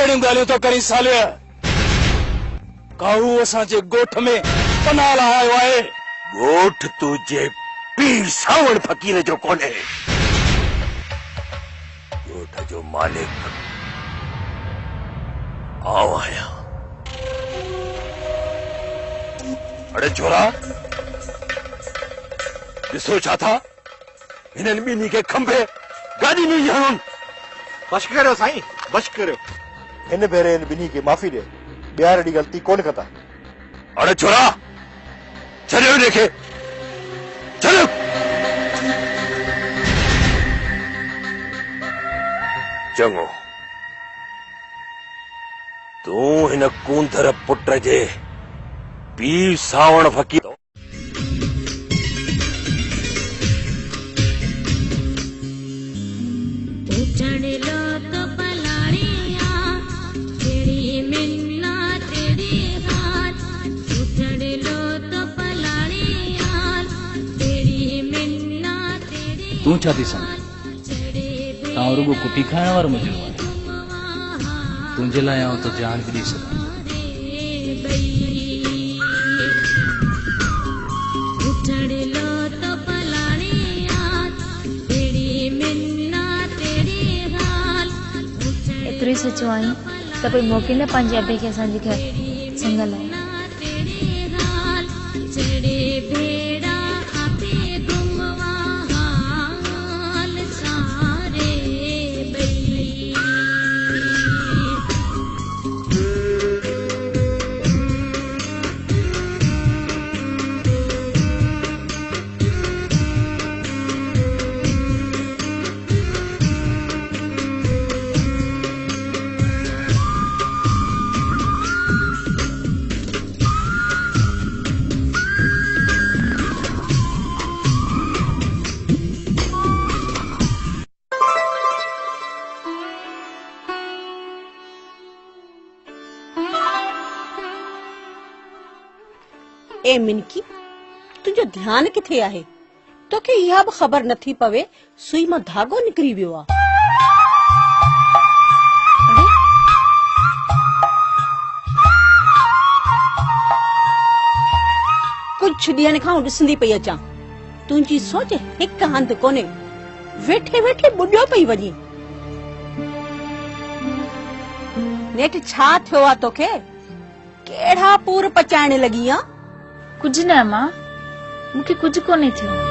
कहिड़ियूं ॻाल्हियूं थो करीं सालिया? काऊ असांजे ॻोठ में पनाह लाहियो आहे। ॻोठ तुंहिंजे पीर सावण फ़कीर जो कोन्हे। ॻोठ जो मालिक आऊं आहियां। अड़े छोरा, ॾिसो छा था? हिननि ॿिन्ही खे खंभे गाॾी में हणनि। बश करियो साईं, बश करियो। हिन भेरे हिन ॿिन्ही खे माफ़ी ॾे, ॿीहर अहिड़ी ग़लती कोन कंदा। अड़े छोरा, छॾियो हिनखे, छॾियो। चङो, तूं हिन कूंदर पुट जे पीर सावण फ़कीर तूं छा थी सम्झ? तव्हां रुगो कुटी खाइण वारो मुंहिंजो आहे। तुंहिंजे लाइ आउं त जान बि ॾेई सघां। एतिरो ई सोचियो आई त कोई मौके न पंहिंजे अबे खे असांजे घर चङा लाइ। ए मिनकी, तुझो ध्यान किथे आहे? तोखे इहा भी खबर नथी पवे सुई मां धागो निकरी वियो आ। कुछ ॾींहनि खां ॾिसंदी पई अचां, तुंहिंजी सोच हिक हंधि कोन्हे, वेठे वेठे बुॾियो पई वञी। नेठ छा थियो आहे तोखे? केड़ा पूर पचाइण लगी आ? कुछ न मां, मूंखे कुछ कोन्हे थियो।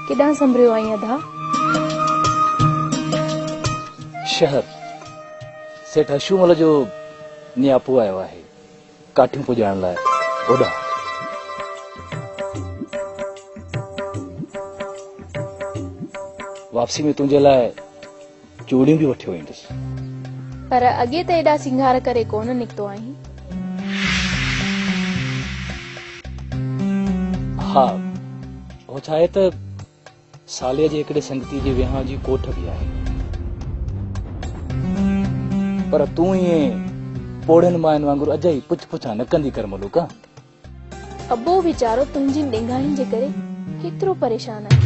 केॾांहुं संभरियो आई अधा? शहर सेठ अशूमल जो नियापो आयो आहे काठियूं पुॼाइण लाइ। होॾां वापसी में तुंहिंजे लाइ चूड़ियूं बि वठी वेंदुसि। पर अॻे त एॾा सिंगार करे कोन निकितो आहीं। हा, हो छा आहे त साले जे हिकिड़े संगती जे विहांउ जी कोठ बि आहे, पर तूं ईअं पोड़नि मायनि वांगुरु अजई पुछ पुछा न कंदी कर मलूका। अबो वीचारो तुंहिंजी ॾेंगाणी जे करे केतिरो परेशान आहे।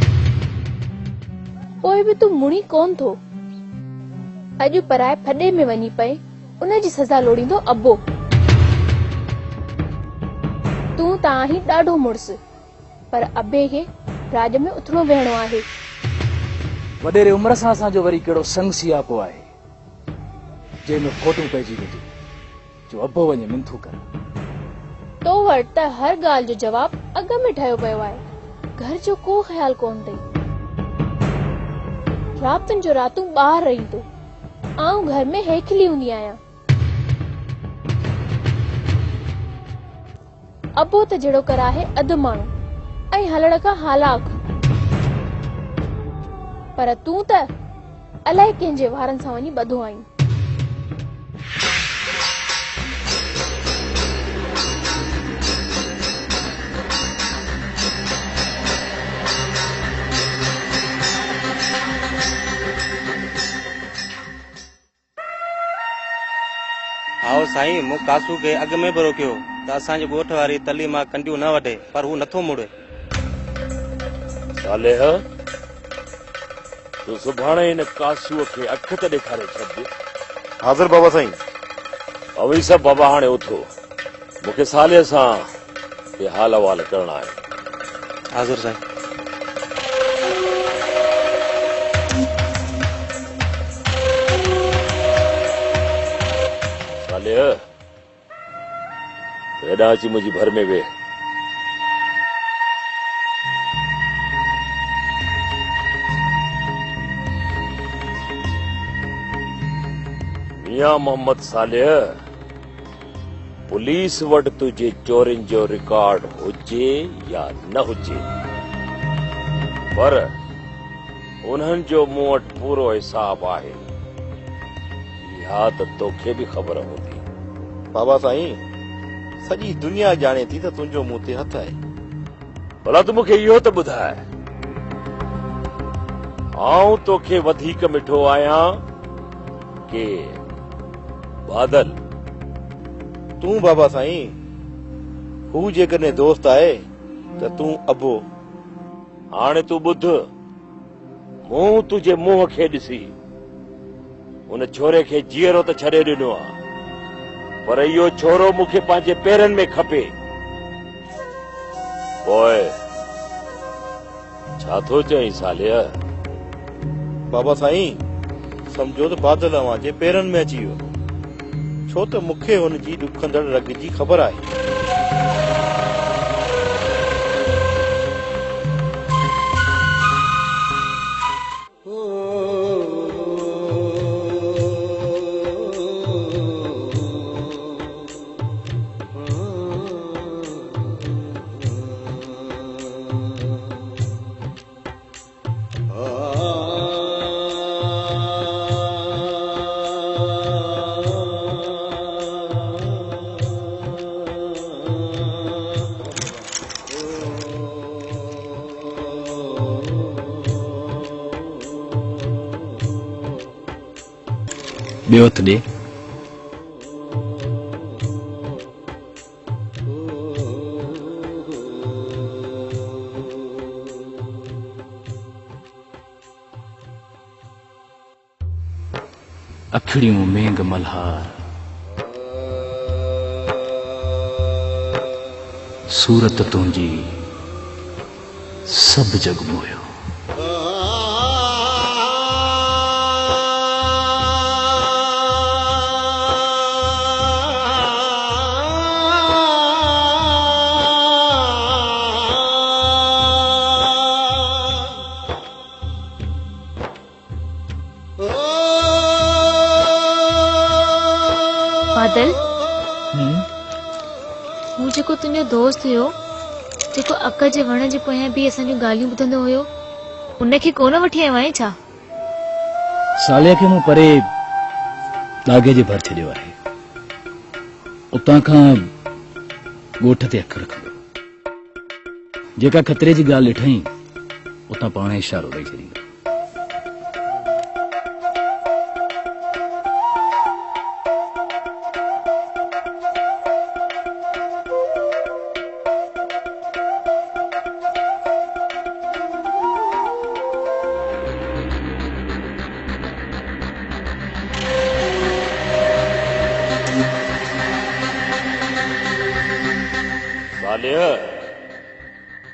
पोइ बि तूं मुड़ी कोन थो। अॼु पराए फॾे में वञी पए उनजी सज़ा लोड़ींदो अबो। तूं त आहीं ॾाढो मुड़स, पर अबे खे राज में उथणो वेहणो आहे। वॾेरे उमिरि सां असांजो वरी कहिड़ो संग सियापो आहे जंहिंमें खोटूं पइजी वेंदियूं जो अबो वञे मिंथू कर। तो वटि त हर ॻाल्हि जो जवाब अॻ में ठहियो पियो आहे। घर जो को ख़्याल कोन अथई। रातुनि जो रातूं ॿाहिरि रही थो, आऊं घर में हेखली हूंदी आहियां। अबो त जहिड़ो कराहे अधु माण्हू ऐं हलण खां हालाक, पर तूं त अलाए कंहिंजे वारनि सां वञी ॿधो आहीं। आओ साईं, मूं कासू खे अॻ में बि रोकियो त असांजे ॻोठ वारी तली मां कंडियूं न वढे, पर हू नथो मुड़े। सालेह, तूं सुभाणे हिन कासूअ खे अख त ॾेखारे छॾ। हाज़िर बाबा साईं। अवी सभु बाबा हाणे उथो, मूंखे साले सां हे हाल अहवाल करणा आहे। हाज़िर साईं। सालेह, हेॾां अची मुंहिंजी भर में वेह। मियां मोहम्मद सालेह, पुलिस वटि तुंहिंजे चोरिन जो रिकॉर्ड हुजे या न हुजे, पर उन्हनि जो मूं वटि पूरो हिसाब आहे। इहा त तोखे बि ख़बर हूंदी। बाबा साईं, सॼी दुनिया ॼाणे थी त तुंहिंजो मूं ते हथ आहे। भला तूं मूंखे इहो त ॿुधाए, आऊं तोखे वधीक मिठो आहियां के बादल? तूं बाबा साईं, हू जेकॾहिं दोस्त आहे त तूं अबो। हाणे तूं ॿुध, मूं तुंहिंजे मुंहं खे ॾिसी उन छोरे खे जीअरो त छॾे ॾिनो आहे, पर इहो छोरो मूंखे पंहिंजे पेरनि में खपे। पोइ छा थो चई सालिया? बाबा साईं, सम्झो त बादल अव्हां जे पेरनि में अची वियो, छो त मूंखे हुन जी ॾुखंदड़ रग जी ख़बर आहे। ॿियो त ॾे। अखड़ियूं मेंग मल्हार, सूरत तुंहिंजी सभु जग मोयो। बादल, हू जेको तुंहिंजो दोस्त हुयो, जेको अक जे वण जे पोयां बि असांजूं ॻाल्हियूं ॿुधंदो हुयो, उनखे कोन वठी आयो आहे छा? सालिया खे मूं परे दागे जे भर छॾियो आहे। उतां खां ॻोठ ते अखि रखंदो। जेका ख़तरे जी ॻाल्हि ॾिठई, उतां पाण इशारो ॾेई छॾींदो।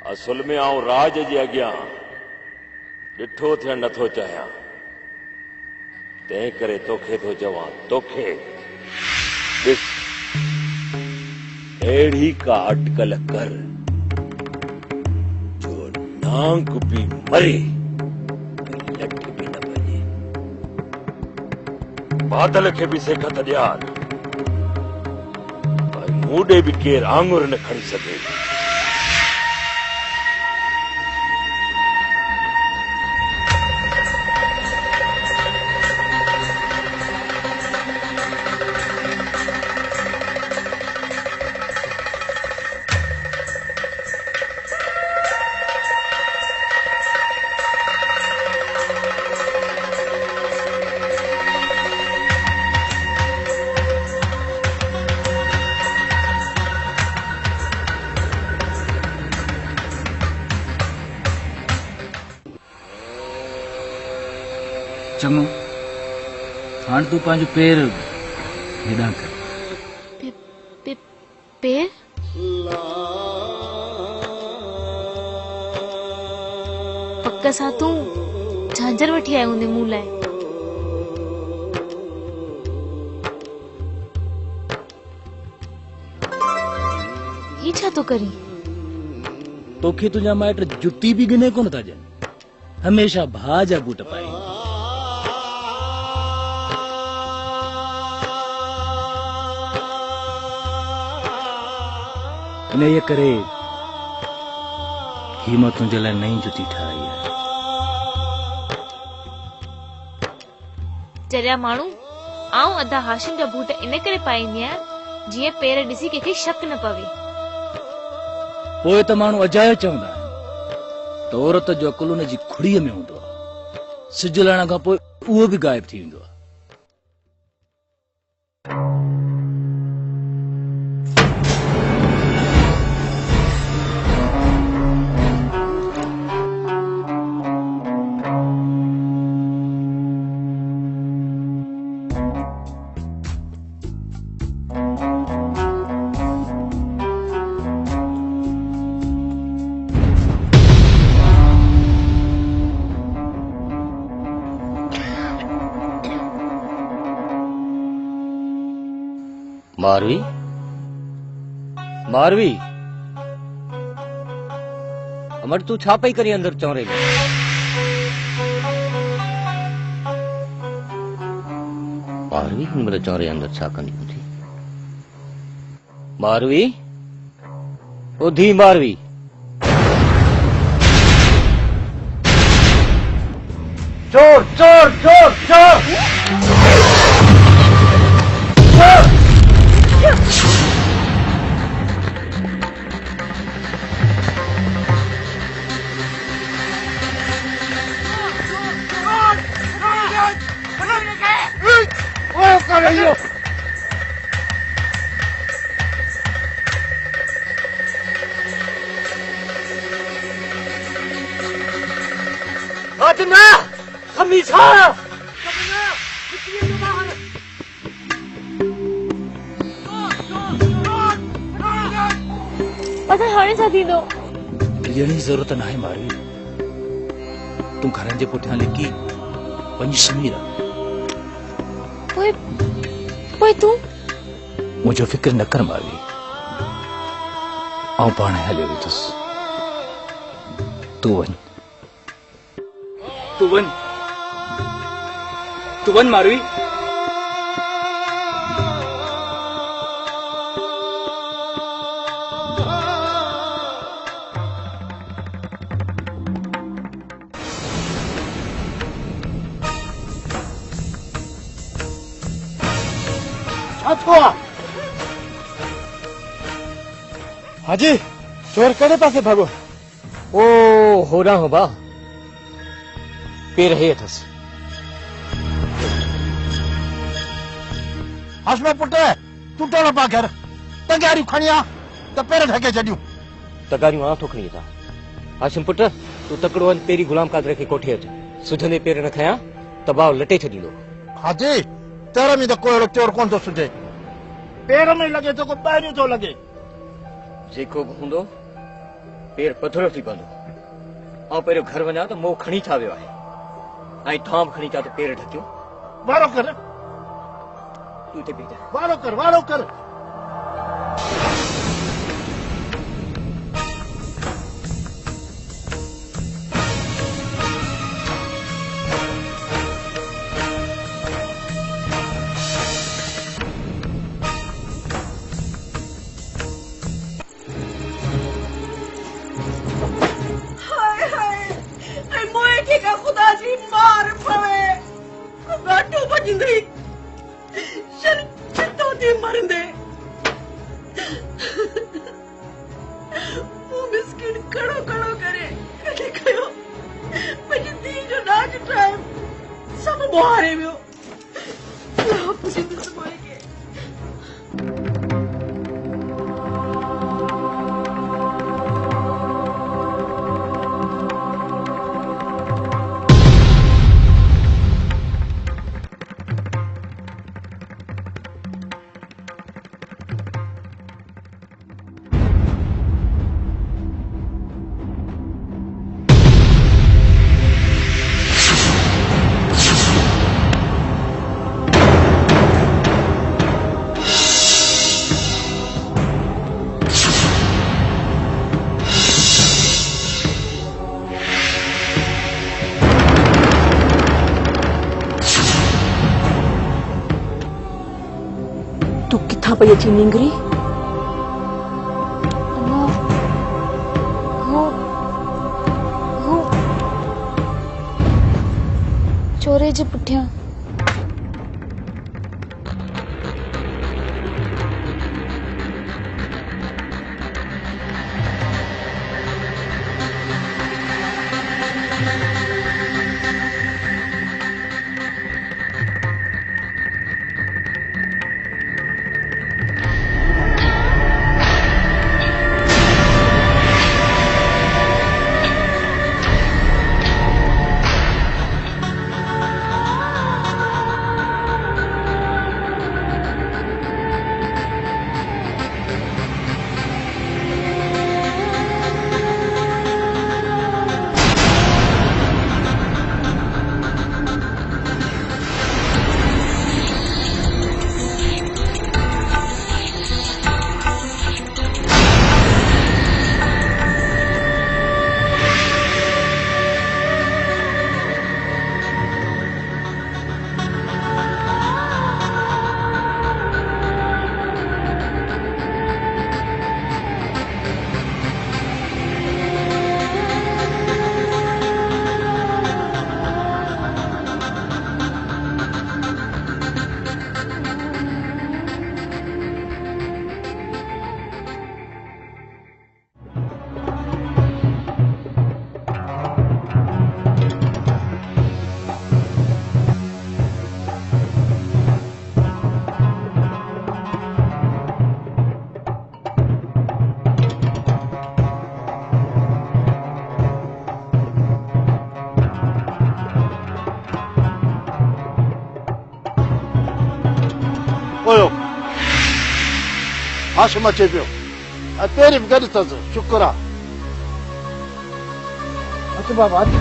असुल में आऊं राज जे अॻियां ॾिठो थियण नथो चाहियां, तंहिं करे तोखे थो चवां, तोखे ॾिस, अहिड़ी का अटकल कर जो नांग बि मरे, लट बि न भॼे। बादल खे बि सेखत ॾियार, मूं ॾे बि केरु आङुर न खणी सघे। चङो हाणे तूं पंहिंजो पेर हेॾां कर पेर पक सां तूं झांझर वठी आयो हूंदे मूं लाइ। ही छा तो करी? तोखे तुंहिंजा माइट जुती बि गिने कोन था ॾियनि, हमेशह भाउ जा बूट पाए। इन ये करे ही मां तुंहिंजे लाइ नई जुती ठाही आहे। चरिया माण्हू आऊं अदा हाशिम जा बूट इन करे पाईंदी आहियां जीअं पेर ॾिसी कंहिंखे शक न पवे। पोइ त माण्हू अजायो चवंदा आहिनि त औरत जो अकुल उन जी खुड़ीअ में हूंदो आहे, सिज लहण खां पोइ उहो बि गायब थी वेंदो आहे। मारवी मारवी अमर तू छा पई करी अंदर चौरे में? मारवी हिन महिल चौरे अंदर छा कंदी थी? मारवी उधी मारवी चोर चोर चोर चोर चोर अदना हमेशा पता हाणे छा थींदो? ॾियण जी ज़रूरत नाहे मारवी, तूं घरनि जे पुठियां लिकी वञी सुम्ही रह। पोइ तूं मुंहिंजो फिक्र न कर मारवी, आउं पाण हलियो वेंदुसि, तूं वञ मारवी। हाजी चोर कड़े पासे भागो? ओ होड़ा हो बा पेर है अथस। हाशमे पुट तू टोलो पा घर तगारी खणिया त पेर ढके छडियो। तगारियूं आ तो खणी था। हाशिम पुट तू तकड़ो वञ पेरी गुलाम कादर खे कोठे अच, सुझंदे पेर न खयां त बाव लटे छॾींदो। हाजी तेरे में तो कोई चोर कोन तो सुझे, पेर में लगे तो को ॿाहिरियों तो लगे। जेको बि हूंदो पेर पथरो थी पवंदो। ऐं पहिरियों घर वञा त मोह खणी छा वियो आहे ऐं थाम खणी था त पेर ढकियो। वारो कर तू ते बीह जा। वारो कर वारो कर। खुदा जी मार पवे बाटू बजिंदी शर चितो दी मरंदे वो मिस्किन कड़ो कड़ो करे कटे कयो बजिंदी जो नाच टाइम सब मोहारे में ला पुजिंदी समय के तू किथां पई अची निंगरी? अम्मा हू चोरे जे पुठियां। ओयो हाशिम अचे पियो तेरी बि गॾु अथसि शुक्र आहे। अच बाबा अच।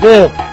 दे